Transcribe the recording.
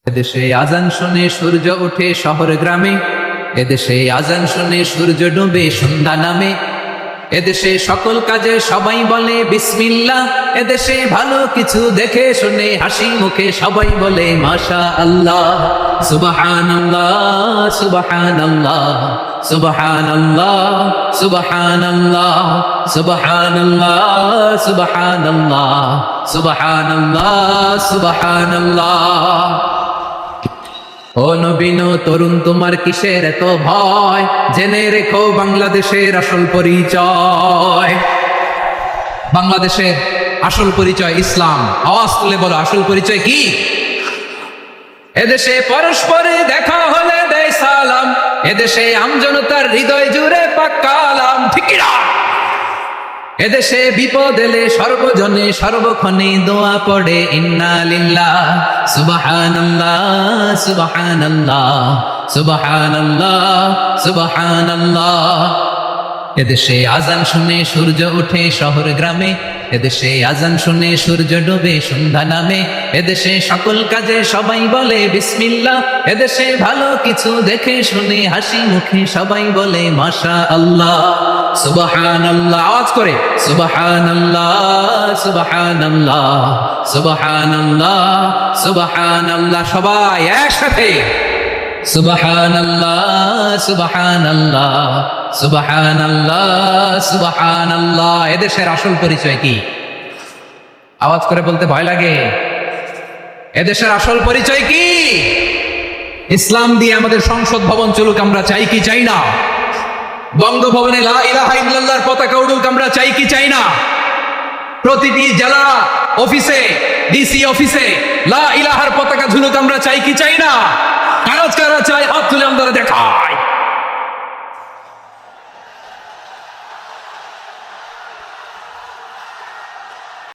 এদেশে আজান শুনে সূর্য ওঠে শহর গ্রামে, এদেশে আজান শুনে সূর্য ডুবে সন্ধ্যা নামে, এদেশে সকল কাজে সবাই বলে বিসমিল্লাহ, এদেশে ভালো কিছু দেখে শুনে হাসি মুখে সবাই বলে মাশা আল্লাহ। সুবহানাল্লাহ সুবহানাল্লাহ সুবহানাল্লাহ সুবহানাল্লাহ সুবহানাল্লাহ সুবহানাল্লাহ সুবহানাল্লাহ সুবহানাল্লাহ। ও নবীন তরুণ তোমার কিসের এত ভয়, জেনে রেখো বাংলাদেশের আসল পরিচয়। বাংলাদেশের আসল পরিচয় ইসলাম। আওয়াজ তুলে বলো, আসল পরিচয় কি? এদেশে পরস্পরে দেখা হলে দেয় সালাম, এদেশে আমজনতার হৃদয় জুড়ে পাক্কালাম, ঠিক কি না? এদেশে বিপদ এলে সর্বজনে সর্বক্ষণে দোয়া পড়ে ইন্না লিল্লাহ সুবহানাল্লাহ সুবহানাল্লাহ সুবহানাল্লাহ সুবহানাল্লাহ। এদেশে আজান শুনে সূর্য ওঠে শহর গ্রামে, এদেশে আজান শুনে সূর্য ডুবে সন্ধ্যা নামে, এদেশে সকল কাজে সবাই বলে বিসমিল্লাহ, এদেশে ভালো কিছু দেখে শুনে হাসি মুখে সবাই বলে মাশা আল্লাহ। সুবহানাল্লাহ, আওয়াজ করে সুবহানাল্লাহ সুবহানাল্লাহ সুবহানাল্লাহ সুবহানাল্লাহ, সবাই একসাথে সুবহানাল্লাহ সুবহানাল্লাহ সুবহানাল্লাহ সুবহানাল্লাহ। এদেশের আসল পরিচয় কি? আওয়াজ করে বলতে ভয় লাগে। এদেশের আসল পরিচয় কি? ইসলাম দিয়ে আমাদের সংসদ ভবন চলুক, আমরা চাই কি চাই না? বঙ্গভবনে লা ইলাহা ইল্লাল্লাহর পতাকা উড়ুক, আমরা চাই কি চাই না? প্রতিটি জেলা অফিসে, ডিসি অফিসে লা ইলাহার পতাকা ঝুলুক, আমরা চাই কি চাই না?